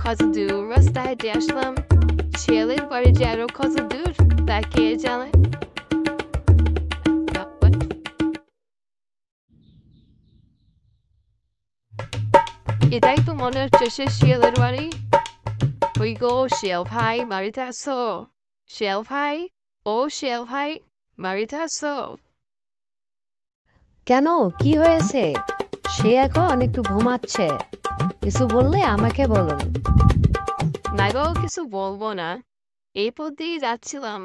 কত দূর রাস্তা হেঁটে আসলাম, ছেলের বাড়ি যে আরো কত দূর তা কে জানে। এটাই তো মনে হচ্ছে সে শিয়ালের বাড়ি। ওই গো শিয়াল ভাই, বাড়িতে আসো। শিয়াল ভাই, ও শিয়াল ভাই, বাড়িতে আসো। কেন, কি হয়েছে? সে এখন একটু ঘুমাচ্ছে। কিছু বললে আমাকে বলুন। না গো, কিছু বলবো না। এই পথ দিয়ে যাচ্ছিলাম,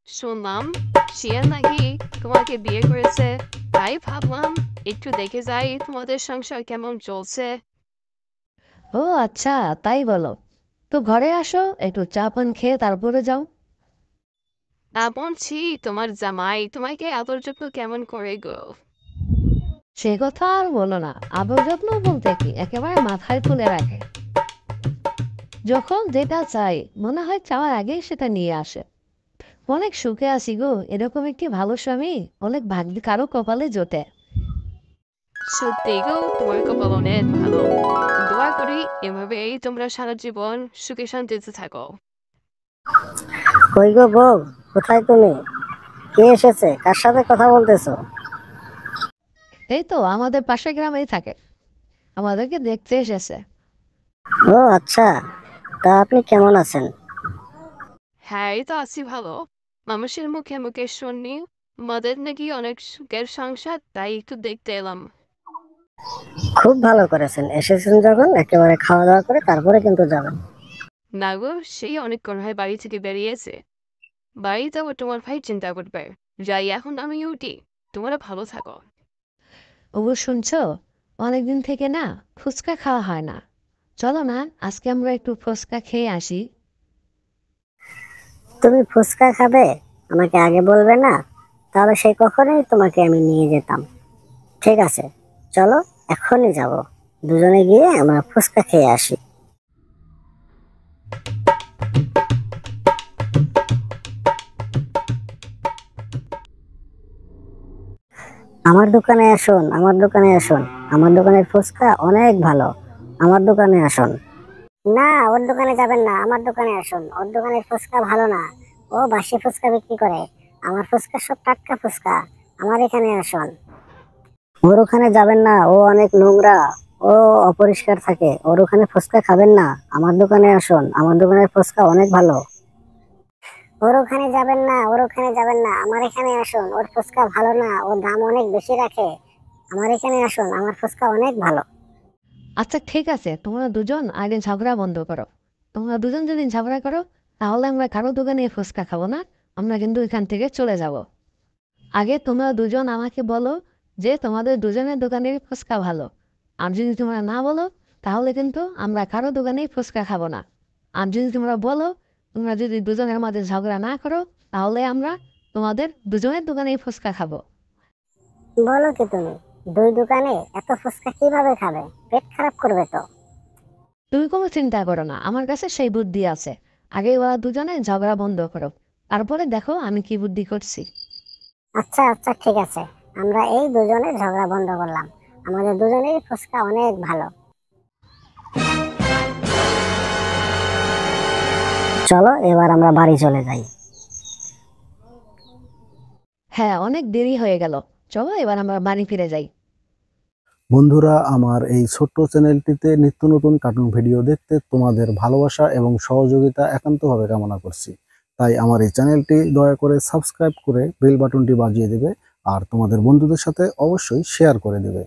শুনলাম শিয়াল নাকি তোমাকে বিয়ে করেছে। তাই ভাবলাম একটু দেখে যাই তোমাদের সংসার কেমন চলছে। ও আচ্ছা, তাই বলো। তো ঘরে আসো, একটু চা পান খেয়ে তারপরে যাও। বলছি তোমার জামাই তোমাকে আদর যত্ন কেমন করে গো? সে কথা আর বলো না। আদর যত্ন বলতে কি, একেবারে মাথায় তুলে রাখে। যখন যেটা চাই মনে হয় চাওয়ার আগেই সেটা নিয়ে আসে। অনেক সুখে আছি গো, এরকম একটি ভালো স্বামী অনেক ভাগ্যে কারো কপালে জোটে। সত্যি গো, তোমার কপাল অনেক ভালো। দোয়া করি এভাবেই তোমরা সারা জীবন সুখে শান্তিতে থাকো। কই গো বউ, কোথায় তুমি? কে এসেছে? কার সাথে কথা বলতেছো? এই তো আমাদের পাশের গ্রামেই থাকে, আমাদেরকে দেখতে এসেছে। ও আচ্ছা, তা আপনি কেমন আছেন? হ্যাঁ, এই তো আছি ভালো। মানুষের মুখে মুখে শুনি তোমাদের নাকি অনেক সুখের সংসার, তাই একটু দেখতে এলাম। খুব ভালো করেছেন, এসেছেন যখন একেবারে খাওয়া দাওয়া করে তারপরে কিন্তু যাবেন। না গো, সেই অনেকক্ষণ হয় বাড়ি থেকে বেরিয়েছে। বাড়িতে আবার তোমার ভাই চিন্তা করবে। যাই এখন আমি উঠি, তোমরা ভালো থাকো। ওগো শুনছো, অনেকদিন থেকে না ফুচকা খাওয়া হয় না। চলো না, আজকে আমরা একটু ফুচকা খেয়ে আসি। তুমি ফুচকা খাবে? আমাকে আগে বলবে না? তাহলে সেই কখনোই তোমাকে আমি নিয়ে যেতাম। ঠিক আছে, চলো, এখনই যাব। দুজনে গিয়ে আমরা ফুচকা খেয়ে আসি। আমার দোকানে আসুন, আমার দোকানে আসুন। আমার দোকানের ফুচকা অনেক ভালো। আমার দোকানে আসুন। না, ওর দোকানে যাবেন না, আমার দোকানে আসুন। ওর দোকানের ফুচকা ভালো না, ও বাসি ফুচকা বিক্রি করে। আমার ফুচকা সব টাটকা ফুচকা। আমার এখানে আসুন। ওর ওখানে যাবেন না, ও অনেক নোংরা, ও অপরিষ্কার থাকে। ওর ওখানে ফুচকা খাবেন না, আমার দোকানে আসুন। আমার দোকানের ফুচকা অনেক ভালো। ওর ওখানে যাবেন না, ওর ওখানে যাবেন না, আমার এখানে আসুন। ওর ফুচকা ভালো না, ওর দাম অনেক বেশি রাখে। আমার এখানে আসুন, আমার ফুচকা অনেক ভালো। আচ্ছা ঠিক আছে, তোমরা দুজন আগে ঝগড়া বন্ধ করো। তোমরা দুজন যদি ঝগড়া করো, তাহলে আমরা কারো দোকানে ফুচকা খাবো না। আমরা কিন্তু এখান থেকে চলে যাব। আগে তোমরা দুজন আমাকে বলো যে তোমাদের দুজনের দোকানের ফুচকা ভালো। আর যদি তোমরা না বলো, তাহলে কিন্তু আমরা কারো দোকানেই ফুচকা খাবো না। আর যদি তোমরা বলো, তোমরা যদি দুজনের মধ্যে ঝগড়া না করো, তাহলে আমরা তোমাদের দুজনের দোকানেই ফুচকা খাবো। বলো কি তুমি? দুই দোকানে এত ফুচকা কিভাবে খাবে? পেট খারাপ করবে তো। তুমি কোনো চিন্তা করো না, আমার কাছে সেই বুদ্ধি আছে। আগে ওরা দুজনে ঝগড়া বন্ধ করো, তারপরে দেখো আমি কি বুদ্ধি করছি। আচ্ছা আচ্ছা, ঠিক আছে। আমরা এই দুজনে ঝগড়া বন্ধ করলাম। আমাদের দুজনেরই ফুচকা অনেক ভালো। চলো, এবার আমরা বাড়ি চলে যাই। হ্যাঁ, অনেক দেরি হয়ে গেল। চলো এবার আমরা বাড়ি ফিরে যাই। বন্ধুরা, আমার এই ছোট্ট চ্যানেলটিতে নিত্য নতুন কার্টুন ভিডিও দেখতে তোমাদের ভালোবাসা এবং সহযোগিতা একান্তভাবে কামনা করছি। তাই আমার এই চ্যানেলটি দয়া করে সাবস্ক্রাইব করে বেল বাটনটি বাজিয়ে দেবে আর তোমাদের বন্ধুদের সাথে অবশ্যই শেয়ার করে দেবে।